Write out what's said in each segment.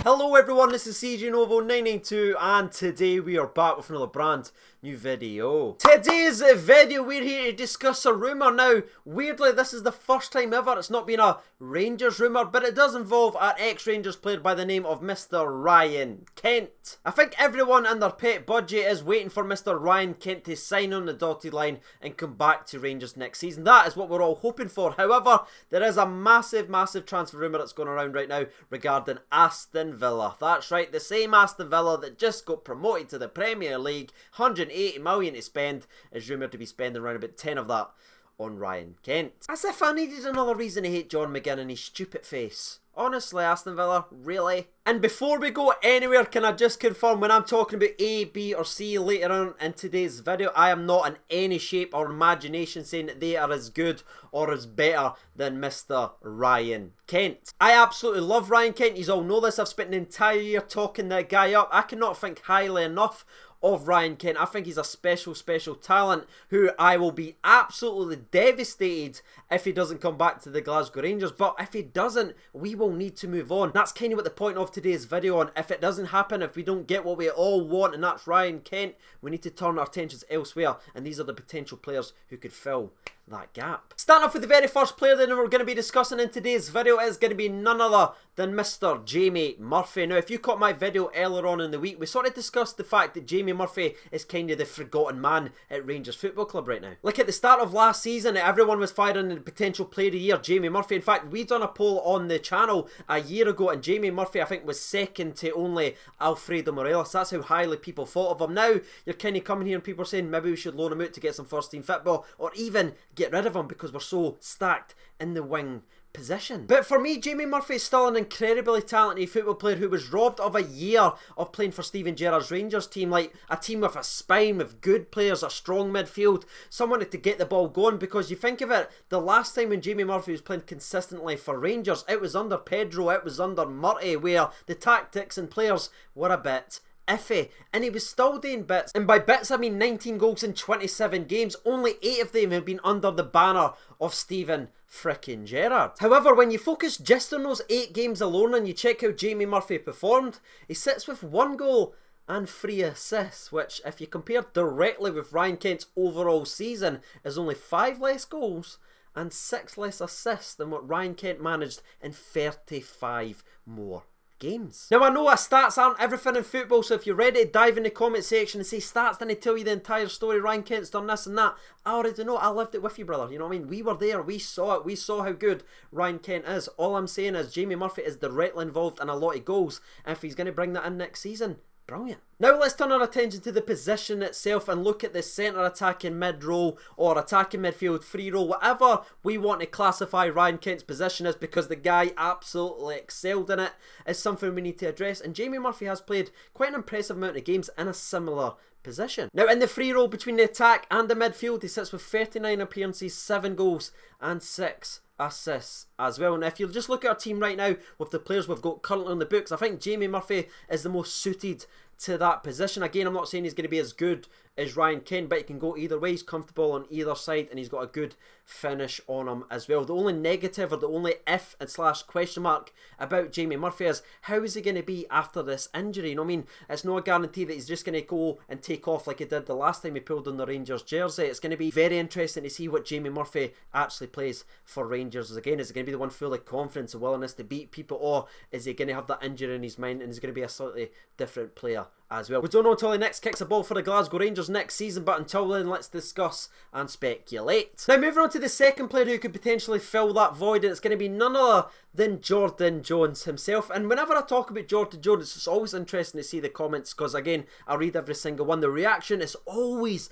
Hello everyone, this is CJ Novo 992 and today we are back with another brand new video. Today's video we're here to discuss a rumour. Now, weirdly this is the first time ever it's not been a Rangers rumour, but it does involve an ex-Rangers player by the name of Mr. Ryan Kent. I think everyone and their pet budget is waiting for Mr. Ryan Kent to sign on the dotted line and come back to Rangers next season. That is what we're all hoping for. However, there is a massive transfer rumour that's going around right now regarding Aston Villa. That's right, the same Aston Villa that just got promoted to the Premier League, 180 million to spend, is rumoured to be spending around about 10 of that on Ryan Kent. As if I needed another reason to hate John McGinn and his stupid face. Honestly, Aston Villa, really? And before we go anywhere, can I just confirm when I'm talking about A, B or C later on in today's video, I am not in any shape or imagination saying that they are as good or as better than Mr. Ryan Kent. I absolutely love Ryan Kent. You all know this. I've spent an entire year talking that guy up. I cannot think highly enough of Ryan Kent. I think he's a special talent who I will be absolutely devastated if he doesn't come back to the Glasgow Rangers. But if he doesn't, we will need to move on. That's kind of what the point of today's video on. If it doesn't happen, if we don't get what we all want, and that's Ryan Kent, we need to turn our attentions elsewhere. And these are the potential players who could fill that gap. Starting off with the very first player that we're going to be discussing in today's video is going to be none other than Mr. Jamie Murphy. Now, if you caught my video earlier on in the week, we sort of discussed the fact that Jamie Murphy is kind of the forgotten man at Rangers Football Club right now. Like at the start of last season, everyone was firing the potential player of the year, Jamie Murphy. In fact, we done a poll on the channel a year ago and Jamie Murphy, I think, was second to only Alfredo Morelos. That's how highly people thought of him. Now, you're kind of coming here and people are saying maybe we should loan him out to get some first team football or even get rid of him because we're so stacked in the wing position. But for me, Jamie Murphy is still an incredibly talented football player who was robbed of a year of playing for Steven Gerrard's Rangers team, like a team with a spine, with good players, a strong midfield, someone to get the ball going. Because you think of it, the last time when Jamie Murphy was playing consistently for Rangers, it was under Pedro, it was under Murty, where the tactics and players were a bit iffy, and he was still doing bits, and by bits I mean 19 goals in 27 games, only 8 of them have been under the banner of Steven frickin' Gerrard. However, when you focus just on those 8 games alone and you check how Jamie Murphy performed, he sits with 1 goal and 3 assists, which if you compare directly with Ryan Kent's overall season is only 5 less goals and 6 less assists than what Ryan Kent managed in 35 more games. Now, I know stats aren't everything in football, so if you're ready to dive in the comment section and say stats didn't tell you the entire story, Ryan Kent's done this and that, I already know. I lived it with you, brother. You know what I mean? We were there, we saw it, we saw how good Ryan Kent is. All I'm saying is Jamie Murphy is directly involved in a lot of goals, and if he's going to bring that in next season, brilliant. Now let's turn our attention to the position itself and look at the centre attacking mid-row or attacking midfield free row, whatever we want to classify Ryan Kent's position as, because the guy absolutely excelled in it, is something we need to address. And Jamie Murphy has played quite an impressive amount of games in a similar position. Now in the free row between the attack and the midfield, he sits with 39 appearances, 7 goals and 6 assists as well. And if you just look at our team right now with the players we've got currently on the books, I think Jamie Murphy is the most suited to that position. Again, I'm not saying he's going to be as good as Ryan Kent, but he can go either way. He's comfortable on either side and he's got a good finish on him as well. The only negative, or the only if and slash question mark about Jamie Murphy is how is he going to be after this injury? You know what I mean? It's not a guarantee that he's just going to go and take off like he did the last time he pulled on the Rangers jersey. It's going to be very interesting to see what Jamie Murphy actually plays for Rangers again. Is he going to be the one full of confidence and willingness to beat people, or is he going to have that injury in his mind and is going to be a slightly different player as well? We don't know until he next kicks a ball for the Glasgow Rangers next season, but until then, let's discuss and speculate. Now, moving on to the second player who could potentially fill that void, and it's going to be none other than Jordan Jones himself. And whenever I talk about Jordan Jones, it's always interesting to see the comments, because again, I read every single one. The reaction is always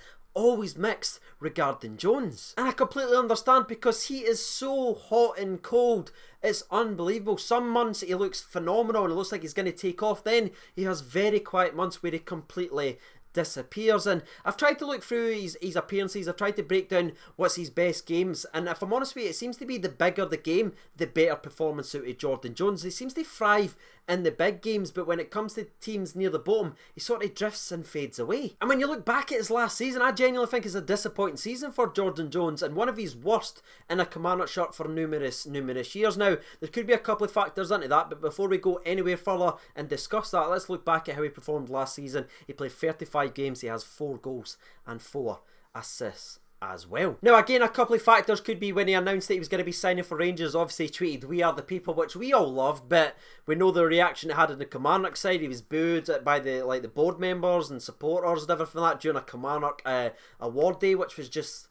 mixed regarding Jones, and I completely understand, because he is so hot and cold. It's unbelievable. Some months he looks phenomenal and it looks like he's going to take off, then he has very quiet months where he completely disappears. And I've tried to look through his appearances, I've tried to break down what's his best games, and if I'm honest with you, it seems to be the bigger the game, the better performance out of Jordan Jones. He seems to thrive in the big games, but when it comes to teams near the bottom, he sort of drifts and fades away. And when you look back at his last season, I genuinely think it's a disappointing season for Jordan Jones, and one of his worst in a Kilmarnock shirt for numerous years now. There could be a couple of factors into that, but before we go anywhere further and discuss that, let's look back at how he performed last season. He played 35 games, he has 4 goals and 4 assists as well. Now again, a couple of factors could be when he announced that he was going to be signing for Rangers. Obviously he tweeted "We are the people," which we all loved, but we know the reaction it had on the Kilmarnock side. He was booed by the board members and supporters and everything like that during a Kilmarnock award day, which was just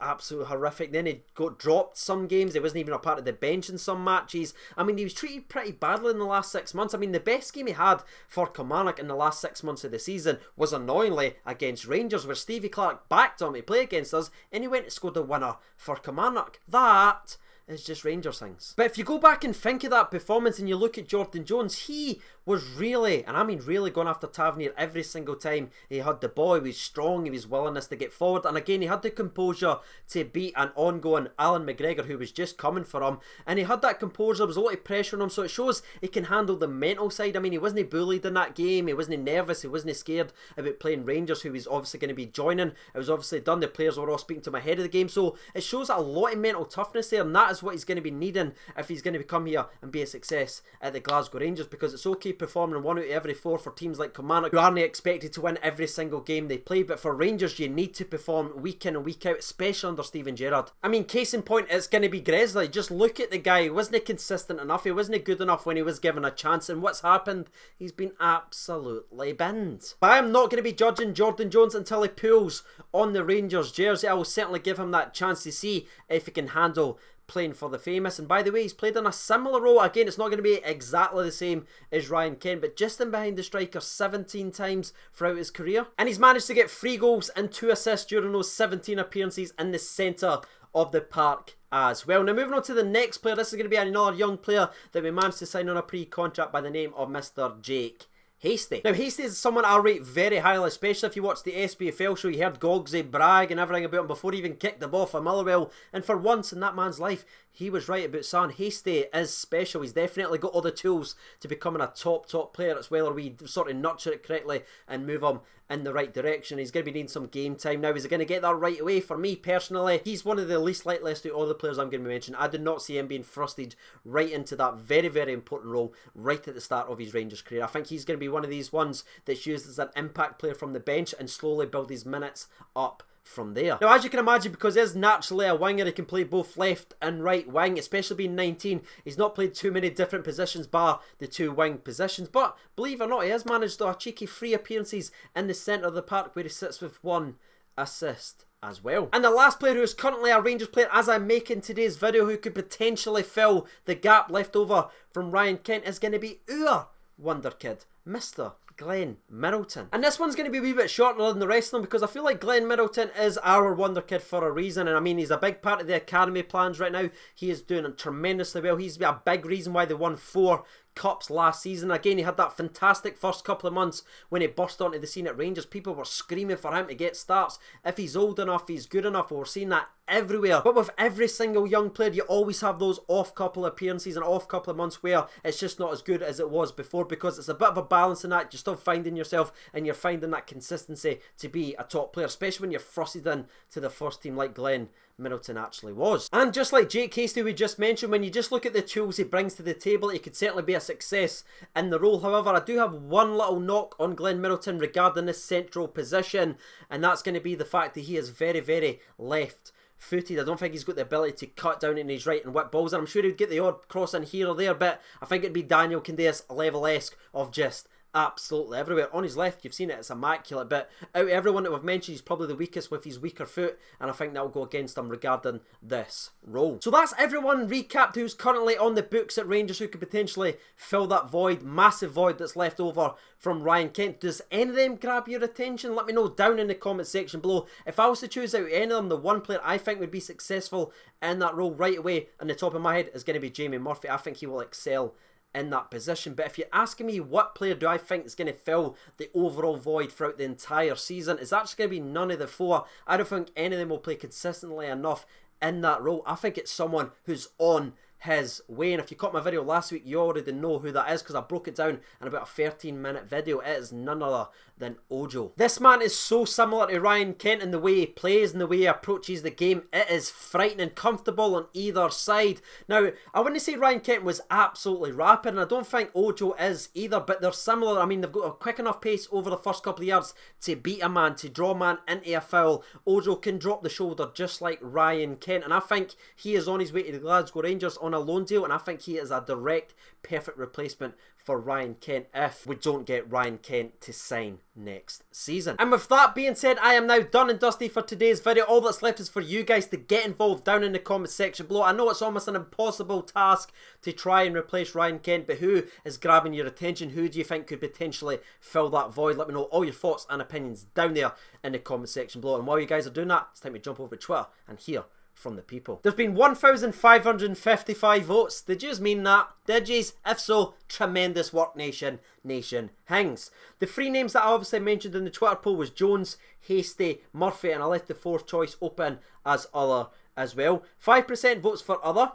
absolutely horrific. Then he got dropped some games. He wasn't even a part of the bench in some matches. I mean, he was treated pretty badly in the last 6 months. I mean, the best game he had for Kilmarnock in the last 6 months of the season was annoyingly against Rangers, where Stevie Clark backed him to play against us and he went and scored the winner for Kilmarnock. That is just Rangers things. But if you go back and think of that performance and you look at Jordan Jones, he was really, and I mean really, going after Tavernier every single time he had the ball. He was strong, he was willingness to get forward, and again he had the composure to beat an ongoing Alan McGregor who was just coming for him, and he had that composure. There was a lot of pressure on him, so it shows he can handle the mental side. I mean, he wasn't bullied in that game, he wasn't nervous, he wasn't scared about playing Rangers, who was obviously going to be joining. It was obviously done, the players were all speaking to him ahead of the game, so it shows a lot of mental toughness there, and that is what he's going to be needing if he's going to come here and be a success at the Glasgow Rangers, because it's okay performing 1 out of every 4 for teams like Kilmarnock, who aren't expected to win every single game they play, but for Rangers you need to perform week in and week out, especially under Steven Gerrard. I mean, case in point, it's going to be Gresley. Just look at the guy. He wasn't consistent enough, he wasn't good enough when he was given a chance, and what's happened? He's been absolutely binned. But I am not going to be judging Jordan Jones until he pulls on the Rangers jersey. I will certainly give him that chance to see if he can handle playing for the famous. And by the way, he's played in a similar role. Again, it's not going to be exactly the same as Ryan Kent, but just in behind the striker 17 times throughout his career, and he's managed to get 3 goals and 2 assists during those 17 appearances in the centre of the park as well. Now moving on to the next player, this is going to be another young player that we managed to sign on a pre-contract by the name of Mr. Jake Hasty. Now Hasty is someone I rate very highly, especially if you watch the SPFL show. You heard Gogsy brag and everything about him before he even kicked the ball for Motherwell, and for once in that man's life he was right about saying Hasty is special. He's definitely got all the tools to becoming a top player. It's whether we sort of nurture it correctly and move him in the right direction. He's going to be needing some game time now. Is he going to get that right away? For me personally, he's one of the least likely to all the players I'm going to be mentioning. I do not see him being thrusted right into that very important role right at the start of his Rangers career. I think he's going to be one of these ones that's used as an impact player from the bench and slowly build his minutes up from there. Now as you can imagine, because he is naturally a winger, he can play both left and right wing, especially being 19. He's not played too many different positions bar the 2 wing positions, but believe it or not, he has managed a cheeky 3 appearances in the centre of the park where he sits with 1 assist as well. And the last player who is currently a Rangers player as I'm making today's video, who could potentially fill the gap left over from Ryan Kent, is going to be our wonder kid, Mr. Glenn Middleton. And this one's going to be a wee bit shorter than the rest of them, because I feel like Glenn Middleton is our wonder kid for a reason. And I mean, he's a big part of the academy plans right now. He is doing tremendously well. He's a big reason why they won 4 cups last season. Again, he had that fantastic first couple of months when he burst onto the scene at Rangers. People were screaming for him to get starts. If he's old enough, he's good enough. We're seeing that everywhere. But with every single young player, you always have those off couple of appearances and off couple of months where it's just not as good as it was before, because it's a bit of a balance in that. You're still finding yourself and you're finding that consistency to be a top player, especially when you're thrusted in to the first team like Glenn Middleton actually was. And just like Jake Hasty we just mentioned, when you just look at the tools he brings to the table, he could certainly be a success in the role. However, I do have one little knock on Glenn Middleton regarding this central position, and that's going to be the fact that he is very left footed. I don't think he's got the ability to cut down in his right and whip balls, and I'm sure he'd get the odd cross in here or there, but I think it'd be Daniel Candeias level-esque of just absolutely everywhere. On his left, you've seen it, it's immaculate, but out of everyone that we've mentioned, he's probably the weakest with his weaker foot, and I think that'll go against him regarding this role. So that's everyone recapped who's currently on the books at Rangers who could potentially fill that void, massive void that's left over from Ryan Kent. Does any of them grab your attention? Let me know down in the comment section below. If I was to choose out any of them, the one player I think would be successful in that role right away on the top of my head is going to be Jamie Murphy. I think he will excel in that position. But if you're asking me what player do I think is going to fill the overall void throughout the entire season, it's actually going to be none of the 4. I don't think any of them will play consistently enough in that role. I think it's someone who's on his way. And if you caught my video last week, you already know who that is because I broke it down in about a 13-minute video. It is none other than Ojo. This man is so similar to Ryan Kent in the way he plays and the way he approaches the game. It is frightening, comfortable on either side. Now, I wouldn't say Ryan Kent was absolutely rapid, and I don't think Ojo is either, but they're similar. I mean, they've got a quick enough pace over the first couple of yards to beat a man, to draw a man into a foul. Ojo can drop the shoulder just like Ryan Kent, and I think he is on his way to the Glasgow Rangers on a loan deal, and I think he is a direct, perfect replacement for Ryan Kent if we don't get Ryan Kent to sign next season. And with that being said, I am now done and dusty for today's video. All that's left is for you guys to get involved down in the comment section below. I know it's almost an impossible task to try and replace Ryan Kent, but who is grabbing your attention? Who do you think could potentially fill that void? Let me know all your thoughts and opinions down there in the comment section below. And while you guys are doing that, it's time to jump over to Twitter and hear from the people. There's been 1,555 votes. Did yous mean that? Did yous? If so, tremendous work, nation. Nation Hings. The three names that I obviously mentioned in the Twitter poll was Jones, Hasty, Murphy, and I left the fourth choice open as other as well. 5% votes for other.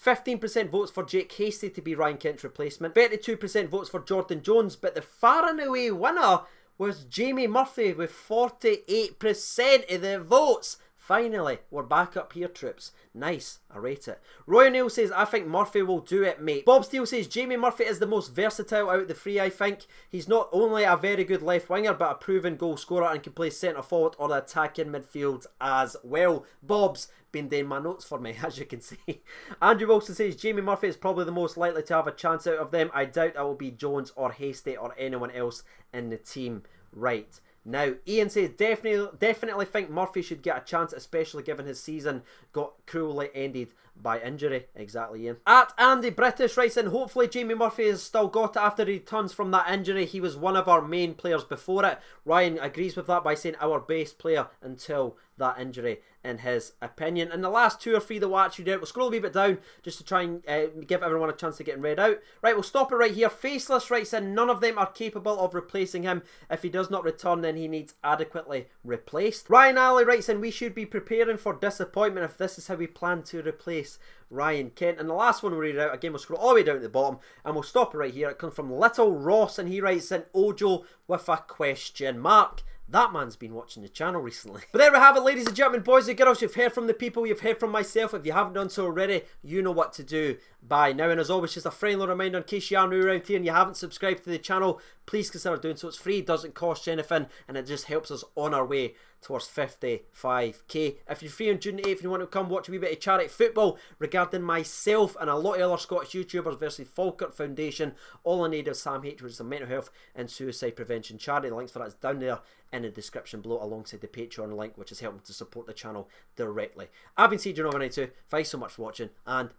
15% votes for Jake Hasty to be Ryan Kent's replacement. 32% votes for Jordan Jones, but the far and away winner was Jamie Murphy with 48% of the votes. Finally, we're back up here, troops. Nice, I rate it. Roy O'Neill says, I think Murphy will do it, mate. Bob Steele says, Jamie Murphy is the most versatile out of the three, I think. He's not only a very good left winger, but a proven goal scorer and can play centre forward or the attacking midfield as well. Bob's been doing my notes for me, as you can see. Andrew Wilson says, Jamie Murphy is probably the most likely to have a chance out of them. I doubt it will be Jones or Hasty or anyone else in the team right now. Ian says, definitely think Murphy should get a chance, especially given his season got cruelly ended by injury. Exactly, Ian. At Andy British writes in, hopefully Jamie Murphy has still got it after he returns from that injury. He was one of our main players before it. Ryan agrees with that by saying our best player until that injury, in his opinion. And the last two or three that we'll actually do, we'll scroll a wee bit down just to try and give everyone a chance to get read out. Right, we'll stop it right here. Faceless writes in, none of them are capable of replacing him. If he does not return, then he needs adequately replaced. Ryan Alley writes in, we should be preparing for disappointment if this is how we plan to replace Ryan Kent. And the last one we'll read out, again we'll scroll all the way down to the bottom and we'll stop it right here. It comes from Little Ross and he writes in, Ojo with a question mark. That man's been watching the channel recently. But there we have it, ladies and gentlemen, boys and girls. You've heard from the people, you've heard from myself. If you haven't done so already, you know what to do by now. And as always, just a friendly reminder, in case you are new around here and you haven't subscribed to the channel, please consider doing so. It's free, doesn't cost you anything, and it just helps us on our way towards 55k. If you're free on June 8th and you want to come watch a wee bit of charity football regarding myself and a lot of other Scottish YouTubers versus Falkirk Foundation, all in aid of Sam H, which is a mental health and suicide prevention charity. The links for that is down there in the description below, alongside the Patreon link, which is helping to support the channel directly. I've been CJ92. Thanks so much for watching, and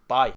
bye.